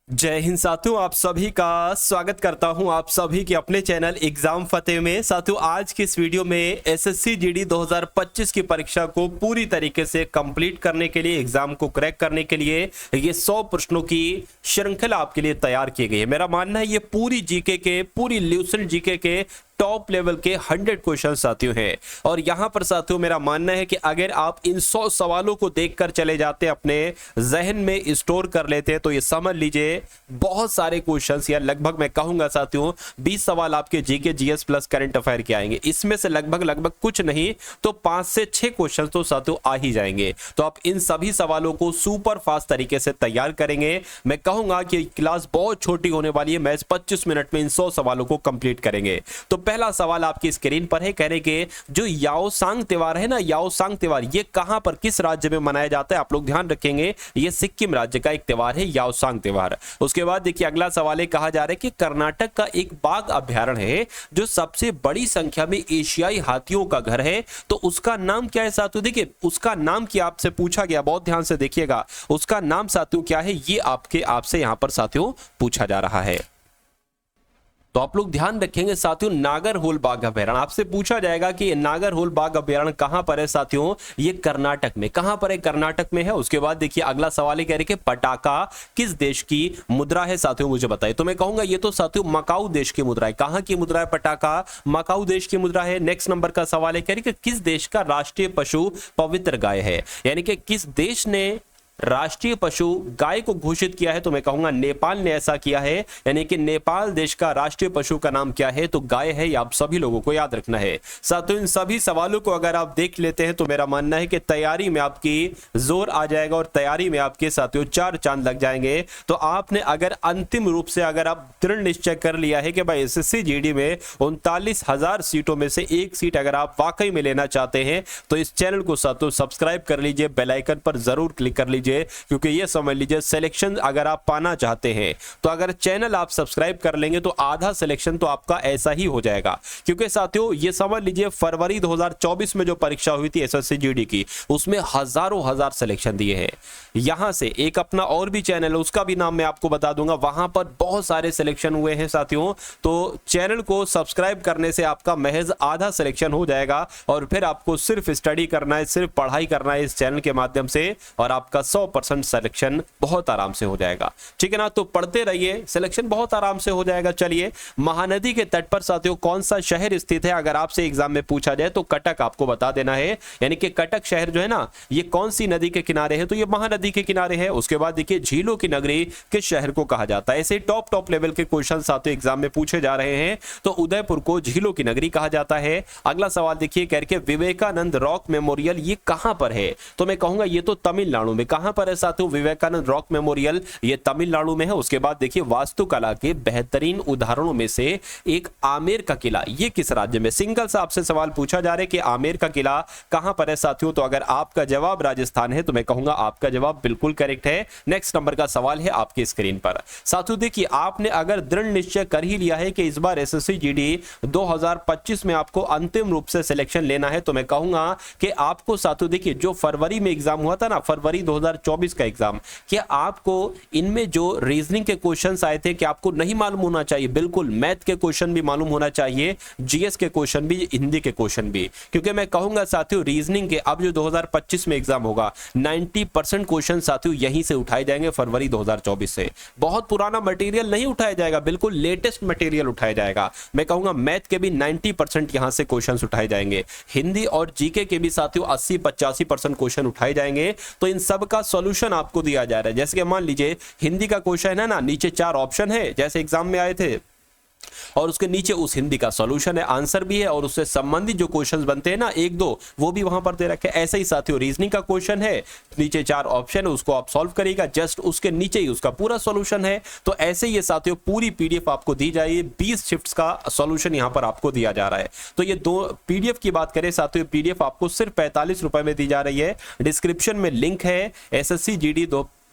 जय हिंद साथियों, आप सभी का स्वागत करता हूं आप सभी के अपने चैनल एग्जाम फतेह में। साथियों, आज की इस वीडियो में एसएससी जीडी 2025 की परीक्षा को पूरी तरीके से कंप्लीट करने के लिए, एग्जाम को क्रैक करने के लिए ये 100 प्रश्नों की श्रृंखला आपके लिए तैयार की गई है। मेरा मानना है ये पूरी जीके के, पूरी ल्यूसेंट जीके के टॉप लेवल के 100 क्वेश्चन साथियों हैं। और यहां पर साथियों मेरा मानना है कि अगर आप इन 100 सवालों को देखकर चले जाते, अपने जहन में स्टोर कर लेते, तो ये समझ लीजिए बहुत सारे क्वेश्चंस, या लगभग मैं कहूंगा साथियों 20 सवाल आपके GK GS plus current affair के आएंगे। इसमें से लगभग कुछ नहीं तो 5 से 6 क्वेश्चन तो साथियों आ ही जाएंगे। तो आप इन सभी सवालों को सुपर फास्ट तरीके से तैयार करेंगे। मैं कहूंगा कि क्लास बहुत छोटी होने वाली है, मैच 25 मिनट में इन 100 सवालों को कंप्लीट करेंगे। तो पहला सवाल आपकी स्क्रीन पर है, कहने के जो याओसांग त्योहार है ना, याओसांग त्योहार ये कहां पर, किस राज्य में मनाया जाता है? आप लोग ध्यान रखेंगे, ये सिक्किम राज्य का एक त्योहार है, याओसांग त्योहार। उसके बाद देखिए अगला सवाल है, कहा जा रहा है कि कर्नाटक का एक बाघ अभ्यारण्य है जो सबसे बड़ी संख्या में एशियाई हाथियों का घर है, तो उसका नाम क्या है साथियों? देखिए उसका नाम क्या आपसे पूछा गया, बहुत ध्यान से देखिएगा, उसका नाम साथियों क्या है, ये आपसे यहां पर साथियों पूछा जा रहा है। तो आप लोग ध्यान रखेंगे साथियों, नागरहोल बाघ अभ्यारण्य आपसे पूछा जाएगा कि नागरहोल बाघ अभ्यारण्य कहां पर है साथियों? ये कर्नाटक में। कहां पर है? कर्नाटक में है। उसके बाद देखिए अगला सवाल है, कह रहे कि पटाखा किस देश की मुद्रा है साथियों, मुझे बताइए। तो मैं कहूंगा ये तो साथियों मकाऊ देश की मुद्रा है। कहां की मुद्रा है पटाखा? मकाऊ देश की मुद्रा है। नेक्स्ट नंबर का सवाल है, कह रहे कि किस देश का राष्ट्रीय पशु पवित्र गाय है, यानी कि किस देश ने राष्ट्रीय पशु गाय को घोषित किया है? तो मैं कहूंगा नेपाल ने ऐसा किया है, यानी कि नेपाल देश का राष्ट्रीय पशु का नाम क्या है? तो गाय है। ये आप सभी लोगों को याद रखना है साथियों। इन सभी सवालों को अगर आप देख लेते हैं तो मेरा मानना है कि तैयारी में आपकी जोर आ जाएगा और तैयारी में आपके साथियों 4 चांद लग जाएंगे। तो आपने अगर अंतिम रूप से अगर आप दृढ़ निश्चय कर लिया है कि भाई एसएससी जीडी में 39,000 सीटों में से एक सीट अगर आप वाकई में लेना चाहते हैं तो इस चैनल को साथियों सब्सक्राइब कर लीजिए, बेल आइकन पर जरूर क्लिक कर लीजिए, क्योंकि ये समझ लीजिए सिलेक्शन अगर आप पाना चाहते हैं तो अगर चैनल आप सब्सक्राइब कर लेंगे तो आधा सिलेक्शन तो आपका ऐसा ही हो जाएगा। क्योंकि साथियों ये समझ लीजिए फरवरी 2024 में जो परीक्षा हुई थी एसएससी जीडी की, उसमें हजार सिलेक्शन दिए हैं। यहां से एक अपना और भी चैनल है, उसका भी नाम मैं आपको बता दूंगा, वहां पर बहुत सारे सिलेक्शन हुए हैं साथियों। तो चैनल को सब्सक्राइब करने से आपका महज आधा सिलेक्शन हो जाएगा और फिर आपको सिर्फ स्टडी करना है, सिर्फ पढ़ाई करना है इस चैनल के माध्यम से, और आपका 100% सिलेक्शन बहुत आराम से हो जाएगा। ठीक है ना? तो पढ़ते रहिए, सिलेक्शन बहुत आराम से हो जाएगा। चलिए, महानदी के तट पर साथियों कौन सा शहर स्थित है? अगर आपसे एग्जाम में पूछा जाए तो कटक आपको बता देना है, यानी कि कटक शहर जो है ना, ये कौन सी नदी के किनारे है? तो ये महानदी के किनारे है। उसके बाद देखिए झीलों की नगरी किस शहर को कहा जाता है? ऐसे टॉप लेवल के क्वेश्चन साथियों एग्जाम में पूछे जा रहे हैं। तो उदयपुर को झीलों की नगरी कहा जाता है। अगला सवाल देखिए, कह के विवेकानंद रॉक मेमोरियल ये कहां पर है? तो मैं कहूंगा ये तो तमिलनाडु में। कहां पर है साथियों विवेकानंद रॉक मेमोरियल? ये तमिलनाडु में है। उसके बाद देखिए वास्तुकला के बेहतरीन उदाहरणों में से एक आमेर का किला, ये किस राज्य में? सिंगल सा आपसे सवाल पूछा जा रहा है कि आमेर का किला कहां पर है साथियों। तो अगर आपका जवाब राजस्थान है तो मैं कहूंगा आपका जवाब बिल्कुल करेक्ट है। नेक्स्ट नंबर का सवाल है आपकी स्क्रीन पर। साथियों देखिए, आपने अगर दृढ़ निश्चय कर ही लिया है कि इस बार एसएससी जीडी 2025 में आपको अंतिम रूप से सिलेक्शन लेना है, तो मैं कहूंगा कि आपको साथियों देखिए जो फरवरी में एग्जाम हुआ था ना, फरवरी 2024 का एग्जाम, क्या आपको इनमें जो रीजनिंग के क्वेश्चंस आए थे कि आपको नहीं मालूम होना चाहिए? बिल्कुल, मैथ के क्वेश्चन भी मालूम होना चाहिए, जीएस के क्वेश्चन भी, हिंदी के क्वेश्चन भी, क्योंकि मैं कहूंगा साथियों रीजनिंग के अब जो 2025 में एग्जाम होगा 90% क्वेश्चन साथियों यहीं से उठाए जाएंगे फरवरी 2024 से। बहुत पुराना मटेरियल नहीं उठाया जाएगा, बिल्कुल लेटेस्ट मटेरियल उठाया जाएगा। मैं कहूंगा मैथ के भी 90% यहां से क्वेश्चंस उठाए जाएंगे, हिंदी और जीके के भी साथियों 80-85% क्वेश्चन उठाए जाएंगे। तो इन सब का सॉल्यूशन आपको दिया जा रहा है। जैसे कि मान लीजिए हिंदी का क्वेश्चन है ना, नीचे 4 ऑप्शन है जैसे एग्जाम में आए थे, और उसके नीचे उस हिंदी का सॉल्यूशन है, आंसर भी है, और उससे संबंधित जो क्वेश्चंस बनते हैं ना 1-2 वो भी वहां पर दे रखे। ऐसे ही साथियों रीजनिंग का क्वेश्चन है, नीचे 4 ऑप्शन है, उसको आप सॉल्व करिएगा, जस्ट उसके नीचे ही उसका पूरा सॉल्यूशन है। तो ऐसे ही साथियों पूरी पीडीएफ आपको दी जाएगी, 20 शिफ्ट्स का सॉल्यूशन यहां पर आपको दिया जा रहा है। तो ये दो पीडीएफ की बात करें साथियों, पीडीएफ आपको सिर्फ 45 रुपए में दी जा रही है। डिस्क्रिप्शन में लिंक है, एसएससी जीडी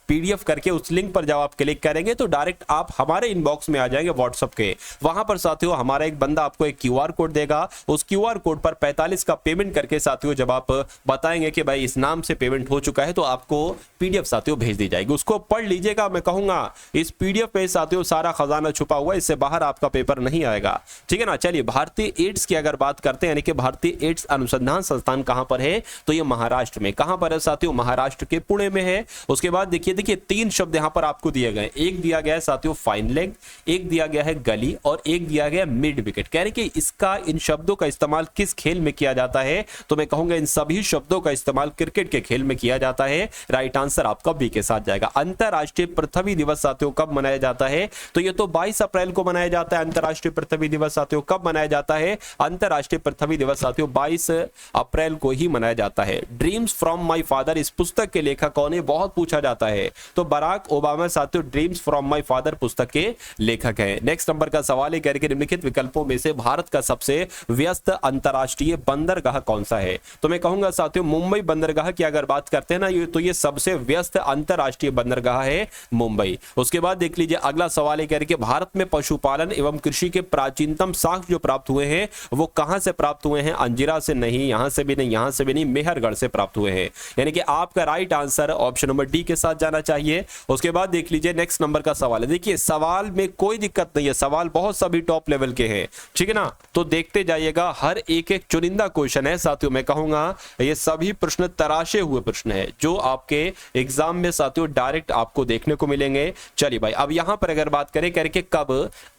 PDF करके उस लिंक पर जब आप क्लिक करेंगे तो डायरेक्ट आप हमारे इनबॉक्स में आ जाएंगे व्हाट्सएप के। वहां पर साथियों हमारा एक बंदा आपको एक QR कोड देगा, उस QR कोड पर 45 का पेमेंट करके साथियों जब आप बताएंगे कि भाई इस नाम से पेमेंट हो चुका है तो आपको PDF साथियों भेज दी जाएगी। उसको पढ़ लीजिएगा। मैं कहूंगा इस PDF पे साथियों सारा खजाना छुपा हुआ है, इससे बाहर आपका पेपर नहीं आएगा, ठीक है ना। चलिए यानी कि एड्स की अगर बात करते हैं, यानी कि भारतीय एड्स अनुसंधान संस्थान कहां पर है, तो ये महाराष्ट्र में। कहां पर है साथियों, महाराष्ट्र के पुणे में है। उसके बाद देखिए 3 शब्द यहां पर आपको दिए गए, एक दिया गया है साथियों फाइन लेग, एक दिया गया है गली और एक दिया गया मिड विकेट। कह रहे कि इसका इन शब्दों का इस्तेमाल किस खेल में किया जाता है, तो मैं कहूंगा इन सभी शब्दों का इस्तेमाल क्रिकेट के खेल में किया जाता है। राइट आंसर आपका बी के साथ जाएगा। अंतरराष्ट्रीय पृथ्वी दिवस साथियों कब मनाया जाता है, तो ये तो 22 अप्रैल को मनाया जाता है। अंतरराष्ट्रीय पृथ्वी दिवस साथियों कब मनाया जाता है, अंतरराष्ट्रीय पृथ्वी दिवस साथियों 22 अप्रैल को ही मनाया जाता है। ड्रीम्स फ्रॉम माय फादर इस पुस्तक के लेखक कौन है, बहुत पूछा जाता है, तो बराक ओबामा साथियों ड्रीम्स फ्रॉम माय फादर पुस्तक के लेखक हैं। नेक्स्ट नंबर का सवाल है, कह रहे निम्नलिखित विकल्पों में से भारत का सबसे व्यस्त अंतरराष्ट्रीय बंदरगाह कौन सा है, तो मैं कहूंगा साथियों मुंबई बंदरगाह की अगर बात करते हैं ना तो ये सबसे व्यस्त अंतरराष्ट्रीय बंदरगाह है मुंबई। उसके बाद देख लीजिए अगला सवाल है, कह रहे भारत में पशुपालन एवं कृषि के प्राचीनतम साक्ष्य जो प्राप्त हुए हैं वो कहां से प्राप्त हुए हैं, अंजिरा से नहीं, यहां से भी नहीं, यहां से भी नहीं, मेहरगढ़ से प्राप्त हुए हैं। यानी कि आपका right answer option number D के साथ जाना चाहिए। उसके बाद देख लीजिए नेक्स्ट नंबर का सवाल है, देखिए सवाल में कोई दिक्कत नहीं है, सवाल बहुत सभी टॉप लेवल के हैं, ठीक है ना, तो देखते जाइएगा। हर एक चुनिंदा क्वेश्चन है साथियों, मैं कहूंगा ये सभी प्रश्न तराशे हुए प्रश्न है जो आपके एग्जाम में साथियों डायरेक्ट आपको देखने को मिलेंगे। चलिए भाई अब यहां पर अगर बात करें करके कब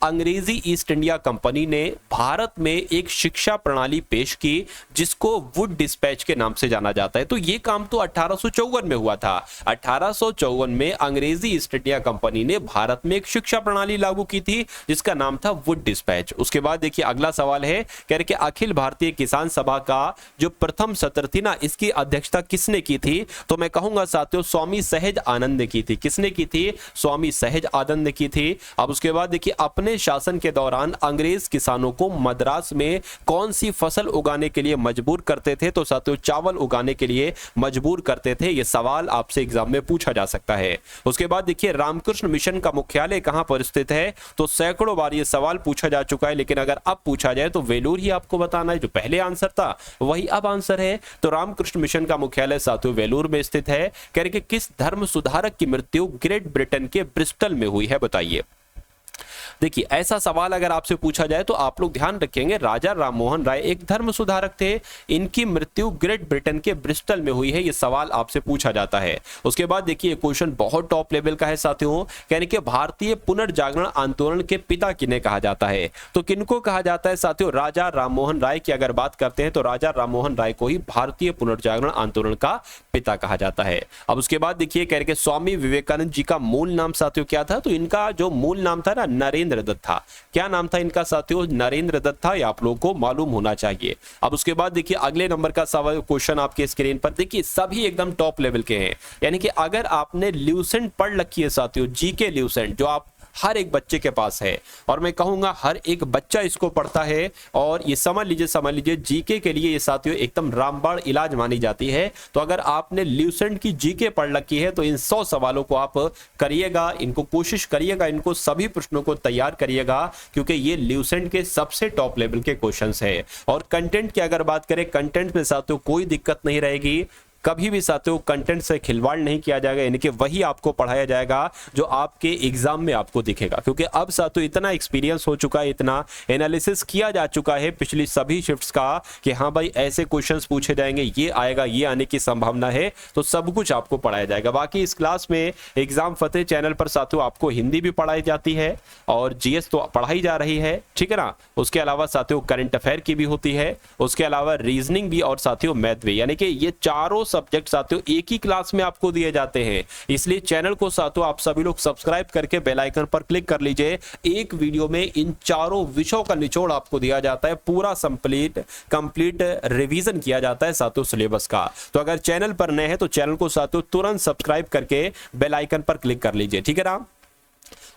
अंग्रेजी ईस्ट इंडिया कंपनी ने भारत में एक शिक्षा प्रणाली पेश की जिसको वुड डिस्पैच के नाम से जाना जाता है, तो ये काम तो 1854 में हुआ था। 1854 में अंग्रेजी ईस्ट इंडिया कंपनी ने भारत में एक शिक्षा प्रणाली लागू की थी जिसका नाम था वुड डिस्पैच। उसके बाद देखिए अगला सवाल है, कह रहे कि अखिल भारतीय किसान सभा का जो प्रथम सत्र थी ना इसकी अध्यक्षता किसने की थी, तो मैं कहूंगा साथियों स्वामी सहज आनंद ने की थी। किसने की थी, स्वामी सहज आनंद ने की थी। अब उसके बाद देखिए अपने शासन के दौरान अंग्रेज किसानों को मद्रास में कौन सी फसल उगाने के लिए मजबूर करते थे, तो साथियों चावल उगाने के लिए मजबूर करते थे। यह सवाल आपसे एग्जाम में पूछा जा सकता है। उसके बाद देखिए रामकृष्ण मिशन का मुख्यालय कहां पर स्थित है, तो सैकड़ों बार यह सवाल पूछा जा चुका है, लेकिन अगर अब पूछा जाए तो वेलूर ही आपको बताना है। जो पहले आंसर था वही अब आंसर है। तो रामकृष्ण मिशन का मुख्यालय साथियों वेलूर में स्थित है। कह रहे कि किस धर्म सुधारक की मृत्यु ग्रेट ब्रिटेन के ब्रिस्टल में हुई है, बताइए। देखिए ऐसा सवाल अगर आपसे पूछा जाए तो आप लोग ध्यान रखेंगे राजा राममोहन राय एक धर्म सुधारक थे, इनकी मृत्यु ग्रेट ब्रिटेन के ब्रिस्टल में हुई है, यह सवाल आपसे पूछा जाता है। उसके बाद देखिए क्वेश्चन बहुत टॉप लेवल का है साथियों, यानी कि भारतीय पुनर्जागरण आंदोलन के पिता किन्हें कहा जाता है, तो किनको कहा जाता है साथियों, राजा राममोहन राय की अगर बात करते हैं तो राजा राममोहन राय को ही भारतीय पुनर्जागरण आंदोलन का पिता कहा जाता है। अब उसके बाद देखिए कह रहे कि स्वामी विवेकानंद जी का मूल नाम साथियों क्या था, तो इनका जो मूल नाम था ना नरेंद्र दत्त था। क्या नाम था इनका साथियों, नरेंद्र दत्त था, ये आप लोगों को मालूम होना चाहिए। अब उसके बाद देखिए अगले नंबर का सवाल क्वेश्चन आपके स्क्रीन पर देखिए सभी एकदम टॉप लेवल के हैं, यानी कि अगर आपने ल्यूसेंट पढ़ रखी है साथियों, जीके ल्यूसेंट जो आप हर एक बच्चे के पास है, और मैं कहूंगा हर एक बच्चा इसको पढ़ता है, और ये समझ लीजिए जीके के लिए ये साथियों एकदम रामबाण इलाज मानी जाती है। तो अगर आपने ल्यूसेंट की जीके पढ़ रखी है तो इन 100 सवालों को आप करिएगा, इनको कोशिश करिएगा, इनको सभी प्रश्नों को तैयार करिएगा, क्योंकि ये ल्यूसेंट के सबसे टॉप लेवल के क्वेश्चंस है। और कंटेंट की अगर बात करें, कंटेंट में साथियों कोई दिक्कत नहीं रहेगी, कभी भी साथियों कंटेंट से खिलवाड़ नहीं किया जाएगा, यानी कि वही आपको पढ़ाया जाएगा जो आपके एग्जाम में आपको दिखेगा। क्योंकि अब साथियों इतना एक्सपीरियंस हो चुका है, इतना एनालिसिस किया जा चुका है पिछली सभी शिफ्ट्स का कि हाँ भाई ऐसे क्वेश्चंस पूछे जाएंगे, ये आएगा, ये आने की संभावना है, तो सब कुछ आपको पढ़ाया जाएगा। बाकी इस क्लास में एग्जाम फतेह चैनल पर साथियों आपको हिंदी भी पढ़ाई जाती है और जीएस तो पढ़ाई जा रही है, ठीक है ना। उसके अलावा साथियों करंट अफेयर की भी होती है, उसके अलावा रीजनिंग भी और साथियों मैथ भी, यानी कि ये चारों सब्जेक्ट साथियों एक ही क्लास में आपको दिए जाते हैं। इसलिए चैनल को साथियों आप सभी लोग सब्सक्राइब करके बेल आइकन पर क्लिक कर लीजिए। एक वीडियो में इन चारों विषयों का निचोड़ आपको दिया जाता है, पूरा कंप्लीट रिवीजन किया जाता है साथियों सिलेबस का। तो अगर चैनल पर नए हैं तो चैनल को साथियों तुरंत सब्सक्राइब करके बेल आइकन पर क्लिक कर लीजिए, ठीक है ना।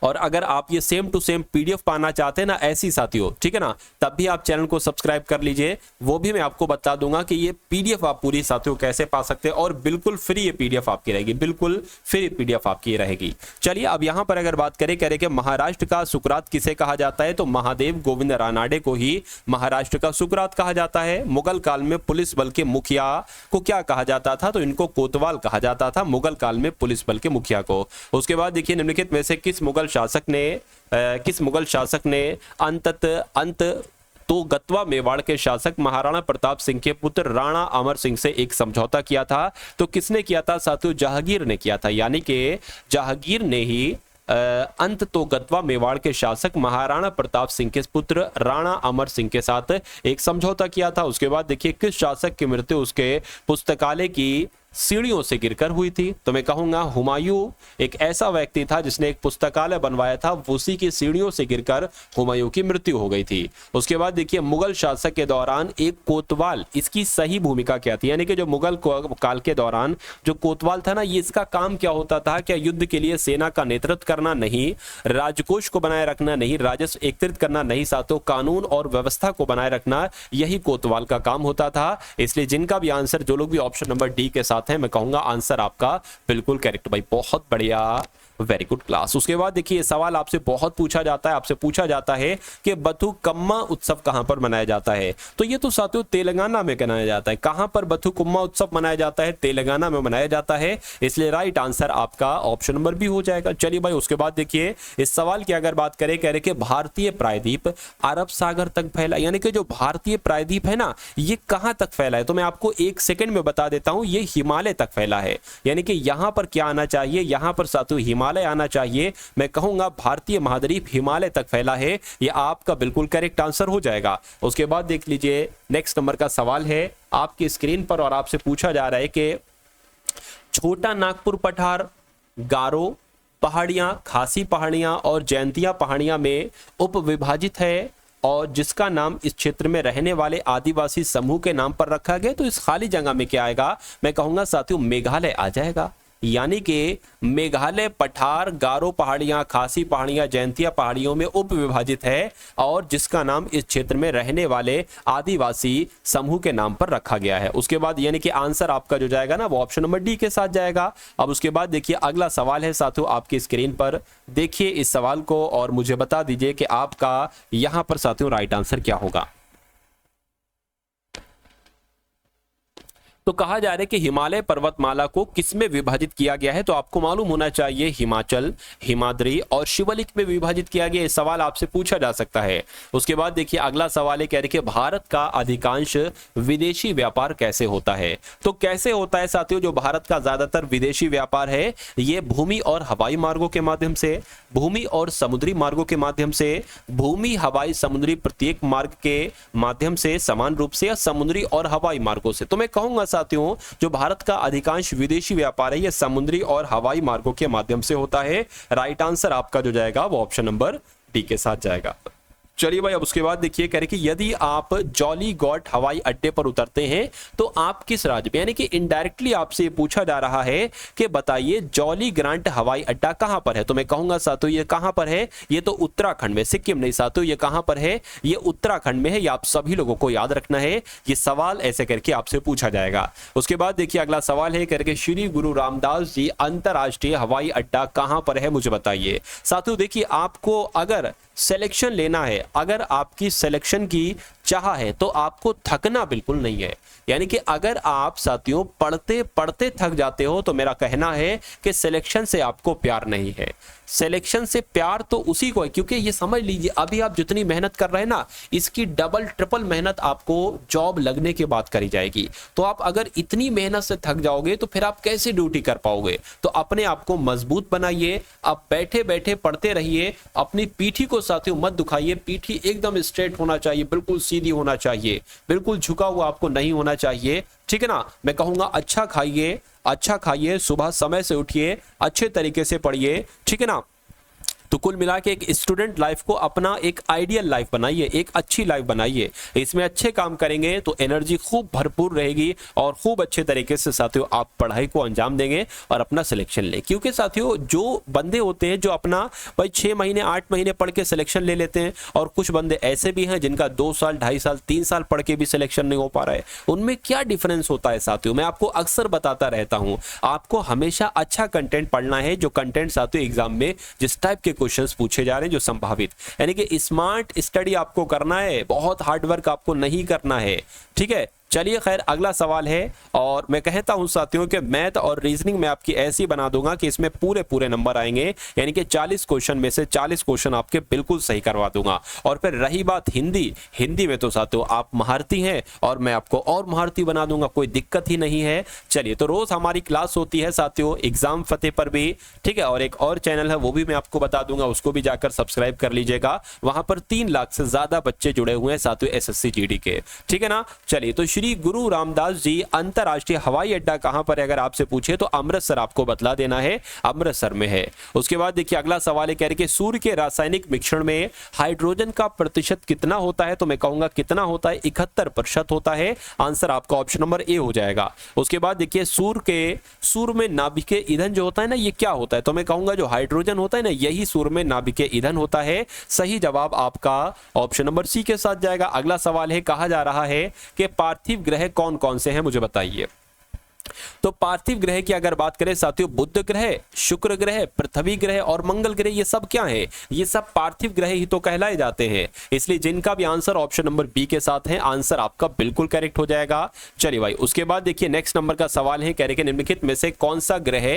और अगर आप ये सेम टू सेम पीडीएफ पाना चाहते हैं ना ऐसी साथियों, ठीक है ना, तब भी आप चैनल को सब्सक्राइब कर लीजिए, वो भी मैं आपको बता दूंगा कि ये पीडीएफ आप पूरी साथियों कैसे पा सकते हैं और बिल्कुल फ्री ये पीडीएफ आपकी रहेगी, बिल्कुल फ्री पीडीएफ आपकी रहेगी। चलिए अब यहां पर अगर बात करें, कह रहे कि महाराष्ट्र का सुकरात किसे कहा जाता है, तो महादेव गोविंद रानाडे को ही महाराष्ट्र का सुकरात कहा जाता है। मुगल काल में पुलिस बल के मुखिया को क्या कहा जाता था, तो इनको कोतवाल कहा जाता था मुगल काल में पुलिस बल के मुखिया को। उसके बाद देखिए निम्नलिखित में से किस मुगल शासक ने अंत तो गतवा मेवाड़ के शासक महाराणा प्रताप सिंह के पुत्र राणा अमर सिंह से एक समझौता किया था, तो किसने किया था साथियों, जहांगीर ने किया था। यानी कि जहांगीर ने ही अंत तो गतवा मेवाड़ के शासक महाराणा प्रताप सिंह के पुत्र राणा अमर सिंह के साथ एक समझौता किया था। उसके बाद देखिए किस शासक की मृत्यु उसके पुस्तकालय की सीढ़ियों से गिरकर हुई थी, तो मैं कहूंगा हुमायूं एक ऐसा व्यक्ति था जिसने एक पुस्तकालय बनवाया था, उसी की सीढ़ियों से गिरकर हुमायूं की मृत्यु हो गई थी। उसके बाद देखिए मुगल शासक के दौरान एक कोतवाल, इसकी सही भूमिका क्या थी, यानी कि जो मुगल काल के दौरान जो कोतवाल था ना, ये इसका काम क्या होता था, क्या युद्ध के लिए सेना का नेतृत्व करना नहीं, राजकोष को बनाए रखना नहीं, राजस्व एकत्रित करना नहीं, साथों कानून और व्यवस्था को बनाए रखना, यही कोतवाल का काम होता था। इसलिए जिनका भी आंसर, जो लोग भी ऑप्शन नंबर डी के साथ है, मैं कहूंगा आंसर आपका बिल्कुल करेक्ट भाई, बहुत बढ़िया, वेरी गुड क्लास। उसके बाद देखिए सवाल आपसे बहुत पूछा जाता है, आपसे पूछा जाता है कि बथुकम्मा उत्सव कहां पर मनाया जाता है, तो ये तो साथियों तेलंगाना में मनाया जाता है। कहां पर बथुकम्मा उत्सव मनाया जाता है, तेलंगाना में मनाया जाता है, इसलिए राइट आंसर आपका ऑप्शन नंबर बी हो जाएगा। चलिए भाई उसके बाद देखिए इस सवाल की अगर बात करें, कह रहे कि भारतीय प्रायद्वीप अरब सागर तक फैला, यानी कि जो भारतीय प्रायद्वीप है ना, ये कहां तक फैला है, तो मैं आपको एक सेकंड में बता देता हूं, ये हिमालय तक फैला है। यानी कि यहां पर क्या आना चाहिए, यहां पर साथियों हिमालय आना चाहिए। मैं कहूंगा भारतीय महाद्वीप हिमालय तक फैला है, यह आपका बिल्कुल करेक्ट आंसर हो जाएगा। उसके बाद देख लीजिए नेक्स्ट नंबर का सवाल है आपकी स्क्रीन पर और आपसे पूछा जा रहा है कि छोटा नागपुर पठार गारो पहाड़ियां, खासी पहाड़ियां और जयंतिया पहाड़ियां में उप विभाजित है और जिसका नाम इस क्षेत्र में रहने वाले आदिवासी समूह के नाम पर रखा गया, तो इस खाली जगह में क्या आएगा, मैं कहूंगा साथियों मेघालय आ जाएगा। यानी कि मेघालय पठार गारो पहाड़ियां, खासी पहाड़ियां, जयंतिया पहाड़ियों में उप विभाजित है और जिसका नाम इस क्षेत्र में रहने वाले आदिवासी समूह के नाम पर रखा गया है। उसके बाद यानी कि आंसर आपका जो जाएगा ना, वो ऑप्शन नंबर डी के साथ जाएगा। अब उसके बाद देखिए अगला सवाल है साथियों आपकी स्क्रीन पर, देखिए इस सवाल को और मुझे बता दीजिए कि आपका यहां पर साथियों राइट आंसर क्या होगा। तो कहा जा रहा है कि हिमालय पर्वतमाला को किसमें विभाजित किया गया है, तो आपको मालूम होना चाहिए हिमाचल, हिमाद्री और शिवलिक में विभाजित किया गया। ये सवाल आपसे पूछा जा सकता है। उसके बाद देखिए अगला सवाल है, कह रहे कि भारत का अधिकांश विदेशी व्यापार कैसे होता है, तो कैसे होता है साथियों, जो भारत का ज्यादातर विदेशी व्यापार है ये भूमि और हवाई मार्गों के माध्यम से, भूमि और समुद्री मार्गों के माध्यम से, भूमि हवाई समुद्री प्रत्येक मार्ग के माध्यम से समान रूप से, या समुद्री और हवाई मार्गों से। तो मैं कहूंगा साथियों जो भारत का अधिकांश विदेशी व्यापार है यह समुद्री और हवाई मार्गों के माध्यम से होता है। राइट आंसर आपका जो जाएगा वो ऑप्शन नंबर डी के साथ जाएगा। चलिए भाई अब उसके बाद देखिए कह रहे कि यदि आप जॉली गॉट हवाई अड्डे पर उतरते हैं तो आप किस राज्य में, यानी कि इनडायरेक्टली आपसे पूछा जा रहा है कि बताइए जॉली ग्रांट हवाई अड्डा कहां पर है, तो मैं कहूंगा साथियों ये कहां पर है, ये तो उत्तराखंड में, सिक्किम नहीं साथियों, ये कहां पर है, ये उत्तराखंड में है। ये आप सभी लोगों को याद रखना है, ये सवाल ऐसे करके आपसे पूछा जाएगा। उसके बाद देखिए अगला सवाल है करके श्री गुरु रामदास जी अंतरराष्ट्रीय हवाई अड्डा कहां पर है मुझे बताइए। साथियों देखिए आपको अगर सिलेक्शन लेना है, अगर आपकी सिलेक्शन की चाह है तो आपको थकना बिल्कुल नहीं है। यानी कि अगर आप साथियों पढ़ते पढ़ते थक जाते हो तो मेरा कहना है कि सिलेक्शन से आपको प्यार नहीं है। सिलेक्शन से प्यार तो उसी को है, क्योंकि ये समझ लीजिए अभी आप जितनी मेहनत कर रहे हैं ना, इसकी डबल ट्रिपल मेहनत आपको जॉब लगने के बाद करी जाएगी। तो आप अगर इतनी मेहनत से थक जाओगे तो फिर आप कैसे ड्यूटी कर पाओगे। तो अपने आप को मजबूत बनाइए, आप बैठे बैठे पढ़ते रहिए, अपनी पीठी को साथियों मत दुखाइए, पीठी एकदम स्ट्रेट होना चाहिए, बिल्कुल सीधी होना चाहिए, बिल्कुल झुका हुआ आपको नहीं होना चाहिए, ठीक है ना। मैं कहूंगा अच्छा खाइए, सुबह समय से उठिए, अच्छे तरीके से पढ़िए, ठीक है ना। तो कुल मिला के एक स्टूडेंट लाइफ को अपना एक आइडियल लाइफ बनाइए, एक अच्छी लाइफ बनाइए। इसमें अच्छे काम करेंगे तो एनर्जी खूब भरपूर रहेगी और खूब अच्छे तरीके से साथियों आप पढ़ाई को अंजाम देंगे और अपना सिलेक्शन लें। क्योंकि साथियों जो बंदे होते हैं जो अपना भाई 6 महीने 8 महीने पढ़ के सिलेक्शन ले लेते हैं, और कुछ बंदे ऐसे भी हैं जिनका 2 साल 2.5 साल 3 साल पढ़ के भी सिलेक्शन नहीं हो पा रहा है। उनमें क्या डिफरेंस होता है साथियों, मैं आपको अक्सर बताता रहता हूं, आपको हमेशा अच्छा कंटेंट पढ़ना है, जो कंटेंट साथियों एग्जाम में जिस टाइप के क्वेश्चंस पूछे जा रहे हैं, जो संभावित, यानी कि स्मार्ट स्टडी आपको करना है, बहुत हार्डवर्क आपको नहीं करना है। ठीक है, चलिए खैर अगला सवाल है, और मैं कहता हूं साथियों कि मैथ और रीजनिंग में आपकी ऐसी बना दूंगा कि इसमें पूरे पूरे नंबर आएंगे, यानी कि 40 क्वेश्चन में से 40 क्वेश्चन आपके बिल्कुल सही करवा दूंगा। और फिर रही बात हिंदी में तो साथियों आप महारती हैं और मैं आपको और महारती बना दूंगा, कोई दिक्कत ही नहीं है। चलिए, तो रोज हमारी क्लास होती है साथियों एग्जाम फतेह पर भी, ठीक है, और एक और चैनल है वो भी मैं आपको बता दूंगा, उसको भी जाकर सब्सक्राइब कर लीजिएगा। वहां पर 3 लाख से ज्यादा बच्चे जुड़े हुए हैं साथियों एसएससी जीडी के, ठीक है ना। चलिए, तो श्री गुरु रामदास जी अंतरराष्ट्रीय हवाई अड्डा कहां पर है, अगर आपसे पूछे तो अमृतसर आपको बतला देना है, अमृतसर में है। उसके बाद देखिए अगला सवाल है, कह रहे कि सूर्य के रासायनिक मिश्रण में हाइड्रोजन का प्रतिशत कितना होता है, तो मैं कहूंगा कितना होता है, 71% होता है। आंसर आपका ऑप्शन नंबर ए हो जाएगा। उसके बाद देखिए सूर्य में नाभिकीय ईंधन जो होता है ना, ये क्या होता है, तो मैं कहूंगा जो हाइड्रोजन होता है ना, यही सूर्य में नाभिकीय ईंधन होता है। सही जवाब आपका ऑप्शन नंबर सी के साथ जाएगा। अगला सवाल है, कहा जा रहा है कि पार्थिव ग्रह कौन कौन से हैं, मुझे बताइए। तो पार्थिव ग्रह की अगर बात करें साथियों, बुध ग्रह, शुक्र ग्रह, पृथ्वी ग्रह और मंगल ग्रह, ये सब क्या है, ये सब पार्थिव ग्रह ही तो कहलाए जाते हैं। इसलिए जिनका भी आंसर ऑप्शन नंबर बी के साथ है, आंसर आपका बिल्कुल करेक्ट हो जाएगा। चलिए भाई, उसके बाद देखिए नेक्स्ट नंबर का सवाल है, कह रहे कि निम्नलिखित में से कौन सा ग्रह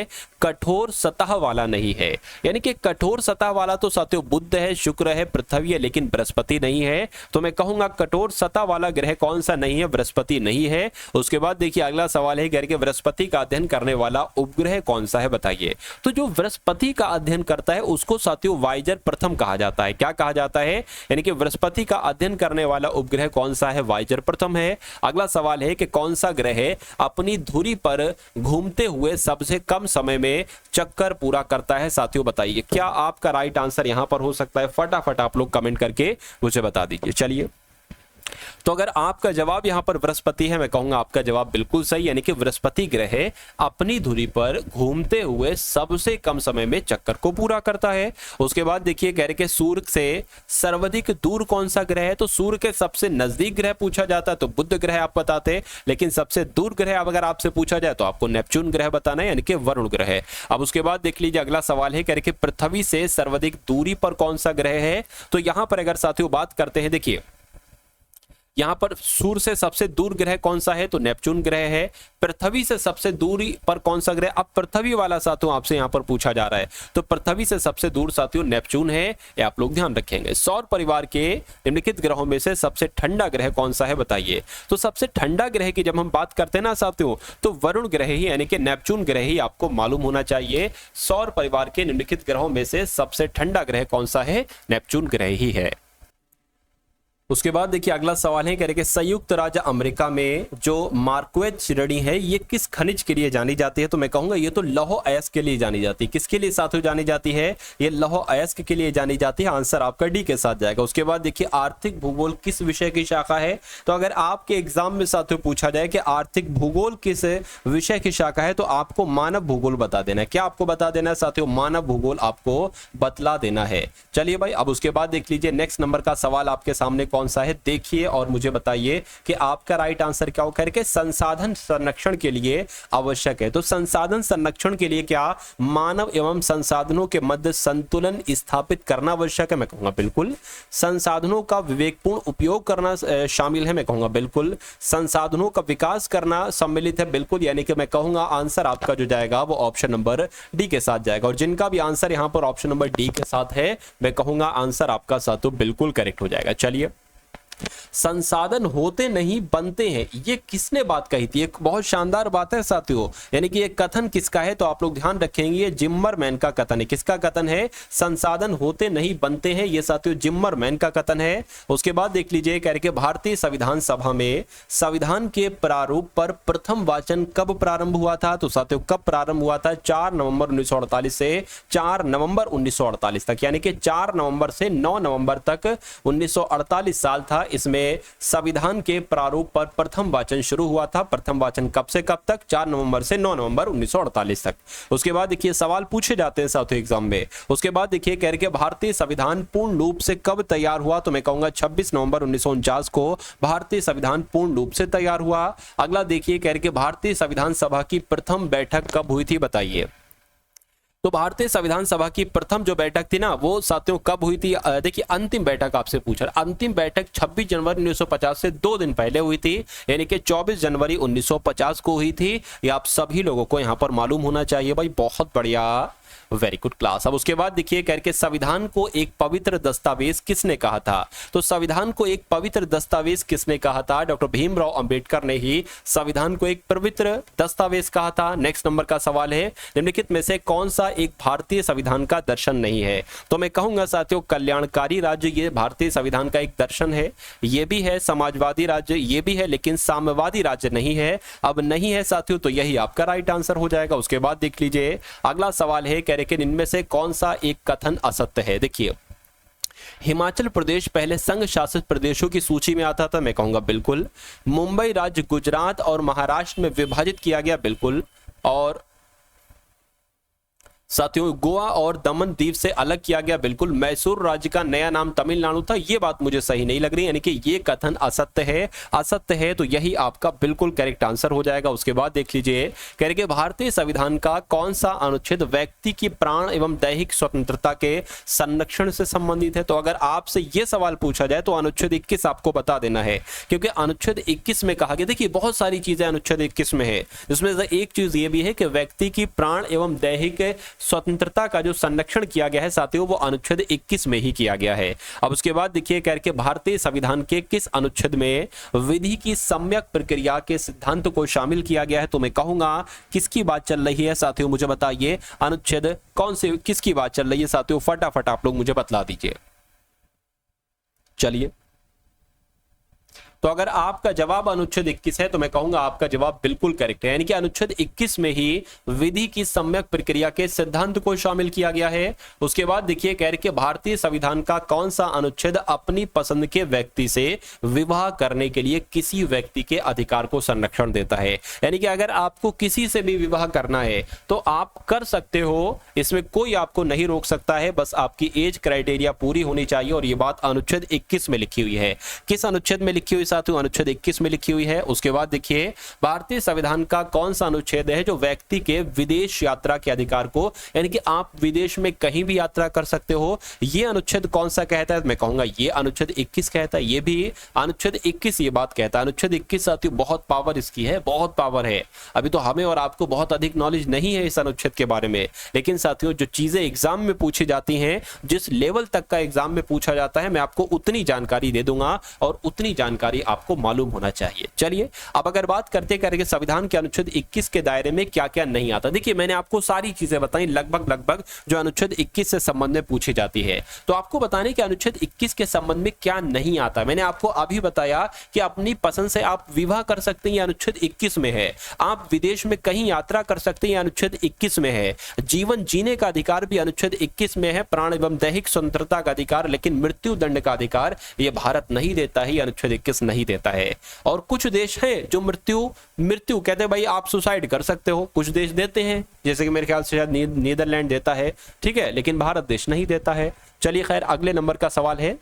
कठोर सतह वाला नहीं है, यानी कि कठोर सतह वाला तो साथियों बुध है, शुक्र है, पृथ्वी है, लेकिन बृहस्पति नहीं है। तो मैं कहूंगा कठोर सतह वाला ग्रह कौन सा नहीं है, बृहस्पति नहीं है। उसके बाद देखिए अगला सवाल है, कह रहे कि बृहस्पति का अध्ययन करने वाला उपग्रह कौन सा है, बताइए। तो जो बृहस्पति का अध्ययन करता है उसको साथियों वाइजर प्रथम कहा जाता है। क्या कहा जाता है, यानी कि बृहस्पति का अध्ययन करने वाला उपग्रह कौन सा है, वाइजर प्रथम है। अगला सवाल है कि कौन सा ग्रह अपनी धुरी पर घूमते हुए सबसे कम समय में चक्कर पूरा करता है, साथियों बताइए। क्या आपका राइट आंसर यहां पर हो सकता है, फटाफट आप लोग कमेंट करके मुझे बता दीजिए। चलिए, तो अगर आपका जवाब यहां पर बृहस्पति है, मैं कहूंगा आपका जवाब बिल्कुल सही, यानी कि बृहस्पति ग्रह अपनी धुरी पर घूमते हुए सबसे कम समय में चक्कर को पूरा करता है। उसके बाद देखिए कह रहे कि सूर्य से सर्वाधिक दूर कौन सा ग्रह है, तो सूर्य के सबसे नजदीक ग्रह पूछा जाता है तो बुध ग्रह आप बताते हैं, लेकिन सबसे दूर ग्रह अगर आपसे पूछा जाए तो आपको नेपच्यून ग्रह बताना है, यानी कि वरुण ग्रह। अब उसके बाद देख लीजिए अगला सवाल है, कह रहे कि पृथ्वी से सर्वाधिक दूरी पर कौन सा ग्रह है। तो यहां पर अगर साथियों बात करते हैं, देखिए यहां पर सूर्य से सबसे दूर ग्रह कौन सा है, तो नेपच्यून ग्रह है। पृथ्वी से सबसे दूरी पर कौन सा ग्रह, अब पृथ्वी वाला साथियों आपसे यहां पर पूछा जा रहा है, तो पृथ्वी से सबसे दूर साथियों नेपच्यून है, ये आप लोग ध्यान रखेंगे। सौर परिवार के निम्नलिखित ग्रहों में से सबसे ठंडा ग्रह कौन सा है, बताइए। तो सबसे ठंडा ग्रह की जब हम बात करते हैं ना साथियों, तो वरुण ग्रह ही यानी कि नेपच्यून ग्रह ही आपको मालूम होना चाहिए। सौर परिवार के निम्नलिखित ग्रहों में से सबसे ठंडा ग्रह कौन सा है, नेपच्यून ग्रह ही है। उसके बाद देखिए अगला सवाल है, कह रहे कि संयुक्त राज्य अमेरिका में जो मार्क्वेज श्रेणी है ये किस खनिज के लिए जानी जाती है, तो मैं कहूंगा ये तो लौह अयस्क के लिए जानी जाती है। किसके लिए साथियों जानी जाती है, ये लौह अयस्क के लिए जानी जाती है। आंसर आपका डी के साथ जाएगा। उसके बाद देखिए आर्थिक भूगोल किस विषय की शाखा है, तो अगर आपके एग्जाम में साथियों पूछा जाए कि आर्थिक भूगोल किस विषय की शाखा है, तो आपको मानव भूगोल बता देना है। क्या आपको बता देना है साथियों, मानव भूगोल आपको बतला देना है। चलिए भाई, अब उसके बाद देख लीजिए नेक्स्ट नंबर का सवाल आपके सामने कौन सा है, देखिए और मुझे बताइए कि आपका राइट आंसर क्या हो। करके संसाधन संरक्षण के लिए आवश्यक है, तो संसाधन संरक्षण के लिए क्या मानव एवं संसाधनों के मध्य संतुलन स्थापित करना आवश्यक है, मैं कहूंगा बिल्कुल। संसाधनों का विवेकपूर्ण उपयोग करना शामिल है, मैं कहूंगा बिल्कुल। संसाधनों का विकास करना सम्मिलित है, बिल्कुल, यानी कि मैं कहूंगा आंसर आपका जो जाएगा वो ऑप्शन नंबर डी के साथ जाएगा। और जिनका भी आंसर यहां पर ऑप्शन नंबर डी के साथ है, मैं कहूंगा आंसर आपका साथ तो बिल्कुल करेक्ट हो जाएगा। चलिए संसाधन होते नहीं बनते हैं, ये किसने बात कही थी? एक बहुत शानदार बात है साथियों, यानी कि ये कथन किसका है? तो आप लोग ध्यान रखेंगे, ये जिम्मरमैन का कथन है। किसका कथन है? संसाधन होते नहीं बनते हैं, ये साथियों जिम्मरमैन का कथन है। उसके बाद देख लीजिए, कह रहे कि भारतीय संविधान सभा में संविधान के प्रारूप पर प्रथम वाचन कब प्रारंभ हुआ था? तो साथियों कब प्रारंभ हुआ था? 4 नवंबर 1948 से 4 नवंबर 1948 तक, यानी कि 4 नवंबर से 9 नवंबर तक 1948 साल था। इसमें संविधान के प्रारूप पर प्रथम वाचन शुरू हुआ था। प्रथम वाचन कब से कब तक? 4 नवंबर से 9 नवंबर 1948 तक। उसके बाद देखिए सवाल पूछे जाते हैं साथियों एग्जाम में। उसके बाद देखिए कह रहे कि भारतीय संविधान पूर्ण रूप से कब तैयार हुआ? तो मैं कहूंगा 26 नवंबर 1949 को भारतीय संविधान पूर्ण रूप से तैयार हुआ। अगला देखिए कह रहे कि भारतीय संविधान सभा की प्रथम बैठक कब हुई थी? बताइए। तो भारतीय संविधान सभा की प्रथम जो बैठक थी ना, वो साथियों कब हुई थी? देखिए अंतिम बैठक आपसे पूछा, अंतिम बैठक 26 जनवरी 1950 से 2 दिन पहले हुई थी, यानी कि 24 जनवरी 1950 को हुई थी। ये आप सभी लोगों को यहां पर मालूम होना चाहिए भाई। बहुत बढ़िया, वेरी गुड क्लास। अब उसके बाद देखिए करके संविधान को एक पवित्र दस्तावेज किसने कहा था? तो संविधान को एक पवित्र दस्तावेज किसने कहा था? डॉक्टर भीमराव अंबेडकर ने ही संविधान को एक पवित्र दस्तावेज कहा था। नेक्स्ट नंबर का सवाल है, निम्नलिखित में से कौन सा एक भारतीय संविधान का दर्शन नहीं है? तो मैं कहूंगा साथियों कल्याणकारी राज्य ये भारतीय संविधान का एक दर्शन है, ये भी है समाजवादी राज्य, ये भी है, लेकिन साम्यवादी राज्य नहीं है। अब नहीं है साथियों, तो यही आपका राइट आंसर हो जाएगा। उसके बाद देख लीजिए अगला सवाल है, लेकिन इनमें से कौन सा एक कथन असत्य है? देखिए हिमाचल प्रदेश पहले संघ शासित प्रदेशों की सूची में आता था, मैं कहूंगा बिल्कुल। मुंबई राज्य गुजरात और महाराष्ट्र में विभाजित किया गया, बिल्कुल। और साथियों गोवा और दमन द्वीप से अलग किया गया, बिल्कुल। मैसूर राज्य का नया नाम तमिलनाडु था, ये बात मुझे सही नहीं लग रही, यानी कि ये कथन असत्य है। असत्य है तो यही आपका बिल्कुल करेक्ट आंसर हो जाएगा। उसके बाद देख लीजिए कह रहे कि भारतीय संविधान का कौन सा अनुच्छेद व्यक्ति की प्राण एवं दैहिक स्वतंत्रता के संरक्षण से संबंधित है? तो अगर आपसे ये सवाल पूछा जाए तो अनुच्छेद 21 आपको बता देना है, क्योंकि अनुच्छेद 21 में कहा गया, देखिए बहुत सारी चीजें अनुच्छेद 21 में है, जिसमें से एक चीज ये भी है कि व्यक्ति की प्राण एवं दैहिक स्वतंत्रता का जो संरक्षण किया गया है साथियों, वो अनुच्छेद 21 में ही किया गया है। अब उसके बाद देखिए कह के भारतीय संविधान के किस अनुच्छेद में विधि की सम्यक प्रक्रिया के सिद्धांत को शामिल किया गया है? तो मैं कहूंगा किसकी बात चल रही है साथियों, मुझे बताइए अनुच्छेद कौन से, किसकी बात चल रही है साथियों? फटाफट आप लोग मुझे बतला दीजिए। चलिए, तो अगर आपका जवाब अनुच्छेद 21 है तो मैं कहूंगा आपका जवाब बिल्कुल करेक्ट है, यानी कि अनुच्छेद 21 में ही विधि की सम्यक प्रक्रिया के सिद्धांत को शामिल किया गया है। उसके बाद देखिए कह रहे कि भारतीय संविधान का कौन सा अनुच्छेद अपनी पसंद के व्यक्ति से विवाह करने के लिए किसी व्यक्ति के अधिकार को संरक्षण देता है? यानी कि अगर आपको किसी से भी विवाह करना है तो आप कर सकते हो, इसमें कोई आपको नहीं रोक सकता है, बस आपकी एज क्राइटेरिया पूरी होनी चाहिए। और ये बात अनुच्छेद 21 में लिखी हुई है। किस अनुच्छेद में लिखी हुई साथियों? अनुच्छेद 21 में लिखी हुई है। उसके बाद देखिए भारतीय संविधान का कौन सा अनुच्छेद है जो व्यक्ति के विदेश यात्रा के अधिकार को, यानी कि आप विदेश में कहीं भी यात्रा कर सकते हो, ये अनुच्छेद कौन सा कहता है? मैं कहूंगा ये अनुच्छेद 21 कहता है। ये भी अनुच्छेद 21 ये बात कहता है। अनुच्छेद 21 साथियों बहुत पावर इसकी है, बहुत पावर है। अभी तो हमें और आपको बहुत अधिक नॉलेज नहीं है इस अनुच्छेद के बारे में, लेकिन साथियों जो चीजें एग्जाम में पूछी जाती हैं, जिस लेवल तक का एग्जाम में पूछा जाता है, मैं आपको उतनी जानकारी दे दूंगा और उतनी जानकारी आपको मालूम होना चाहिए। चलिए अब अगर बात करते करके संविधान के अनुच्छेद 21 के दायरे में क्या क्या नहीं आता, देखिए मैंने आपको सारी चीजें बताई लगभग जो अनुच्छेद 21 से संबंध में पूछी जाती है। तो आपको बताने कि अनुच्छेद 21 के संबंध में क्या नहीं आता, मैंने आपको अभी बताया कि अपनी पसंद से आप विवाह कर सकते हैं, ये अनुच्छेद 21 में है। आप विदेश में कहीं यात्रा कर सकते हैं, अनुच्छेद 21 में है। जीवन जीने का अधिकार भी अनुच्छेद 21 में है, प्राण एवं दैहिक स्वतंत्रता का अधिकार, लेकिन मृत्यु दंड का अधिकार ये भारत नहीं देता है, अनुच्छेद 21 नहीं देता है। और कुछ देश हैं जो मृत्यु कहते हैं भाई आप सुसाइड कर सकते हो, कुछ देश देते हैं, जैसे कि मेरे ख्याल से शायद नीदरलैंड देता है, ठीक है, लेकिन भारत देश नहीं देता है। चलिए खैर अगले नंबर का सवाल है।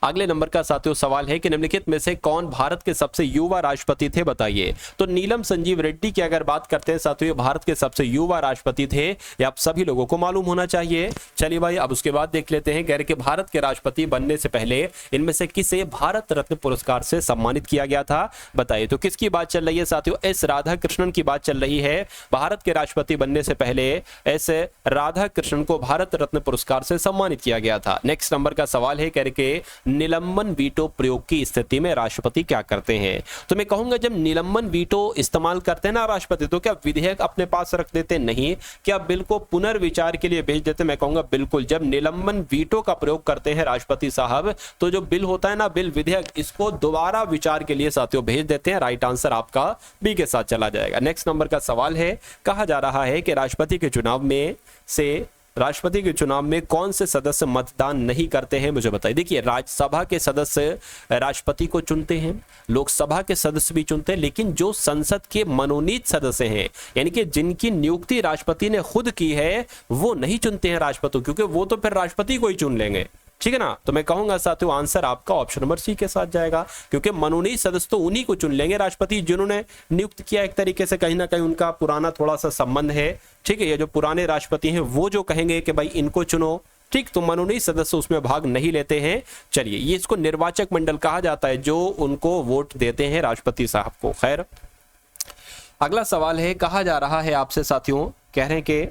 अगले नंबर का साथियों सवाल है कि निम्नलिखित में से कौन भारत के सबसे युवा राष्ट्रपति थे? बताइए। तो नीलम संजीव रेड्डी की अगर बात करते हैं साथियों, भारत के सबसे युवा राष्ट्रपति थे, ये आप सभी लोगों को मालूम होना चाहिए। चलिए भाई अब उसके बाद देख लेते हैं, कह रहे कि भारत के राष्ट्रपति बनने से पहले इनमें से किसे भारत रत्न पुरस्कार से सम्मानित किया गया था? बताइए। तो किसकी बात चल रही है साथियों? एस राधाकृष्णन की बात चल रही है। भारत के राष्ट्रपति बनने से पहले एस राधाकृष्णन को भारत रत्न पुरस्कार से सम्मानित किया गया था। नेक्स्ट नंबर का सवाल है, कह रहे कि निलंबन वीटो प्रयोग की स्थिति में राष्ट्रपति क्या करते हैं। तो मैं कहूंगा जब निलंबन वीटो इस्तेमाल करते हैं ना राष्ट्रपति, तो क्या विधेयक अपने पास रख देते नहीं, क्या बिल को पुनर्विचार के लिए भेज देते। मैं कहूंगा बिल्कुल, जब निलंबन वीटो का प्रयोग करते हैं राष्ट्रपति साहब, तो जो बिल होता है ना, बिल विधेयक, इसको दोबारा विचार के लिए साथियों भेज देते हैं। राइट आंसर आपका बी के साथ चला जाएगा। नेक्स्ट नंबर का सवाल है, कहा जा रहा है कि राष्ट्रपति के चुनाव में कौन से सदस्य मतदान नहीं करते हैं, मुझे बताइए। देखिए, राज्यसभा के सदस्य राष्ट्रपति को चुनते हैं, लोकसभा के सदस्य भी चुनते हैं, लेकिन जो संसद के मनोनीत सदस्य हैं, यानी कि जिनकी नियुक्ति राष्ट्रपति ने खुद की है, वो नहीं चुनते हैं राष्ट्रपति, क्योंकि वो तो फिर राष्ट्रपति को ही चुन लेंगे। ठीक है ना। तो मैं कहूंगा साथियों आंसर आपका ऑप्शन नंबर सी के साथ जाएगा, क्योंकि मनोनीत सदस्य तो उन्हीं को चुन लेंगे राष्ट्रपति जिन्होंने नियुक्त किया। एक तरीके से कहीं ना कहीं उनका पुराना थोड़ा सा संबंध है। ठीक है, ये जो पुराने राष्ट्रपति हैं वो जो कहेंगे कि भाई इनको चुनो, ठीक, तो मनोनीत सदस्य उसमें भाग नहीं लेते हैं। चलिए, ये इसको निर्वाचक मंडल कहा जाता है, जो उनको वोट देते हैं राष्ट्रपति साहब को। खैर, अगला सवाल है, कहा जा रहा है आपसे साथियों, कह रहे हैं कि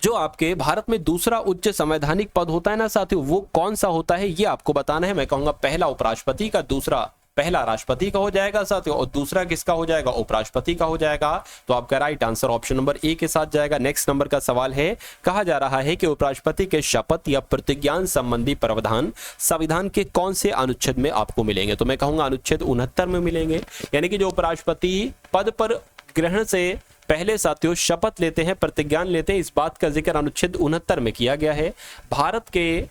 जो आपके भारत में दूसरा उच्च संवैधानिक पद होता है ना साथियों, वो कौन सा होता है, ये आपको बताना है। मैं कहूंगा पहला उपराष्ट्रपति का, दूसरा पहला राष्ट्रपति का हो जाएगा साथियों, और दूसरा किसका हो जाएगा, उपराष्ट्रपति का हो जाएगा। तो आपका right answer option number A के साथ जाएगा। नेक्स्ट नंबर का सवाल है, कहा जा रहा है कि उपराष्ट्रपति के शपथ या प्रतिज्ञान संबंधी प्रावधान संविधान के कौन से अनुच्छेद में आपको मिलेंगे। तो मैं कहूंगा अनुच्छेद 69 में मिलेंगे। यानी कि जो उपराष्ट्रपति पद पर ग्रहण से पहले साथियों शपथ लेते हैं, प्रतिज्ञान लेते हैं, इस बात का जिक्र अनुच्छेद 69 में किया गया है। भारत के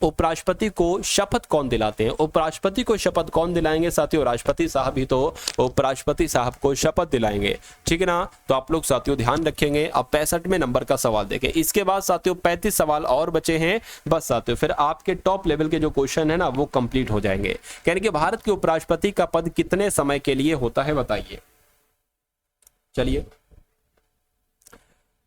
उपराष्ट्रपति को शपथ कौन दिलाते हैं, उपराष्ट्रपति को शपथ कौन दिलाएंगे साथियों, राष्ट्रपति साहब ही तो उपराष्ट्रपति साहब को शपथ दिलाएंगे। ठीक है ना। तो आप लोग साथियों ध्यान रखेंगे। अब 65वें नंबर का सवाल देखें। इसके बाद साथियों 35 सवाल और बचे हैं बस साथियों, फिर आपके टॉप लेवल के जो क्वेश्चन है ना वो कंप्लीट हो जाएंगे। यानी कि भारत के उपराष्ट्रपति का पद कितने समय के लिए होता है, बताइए। चलिए,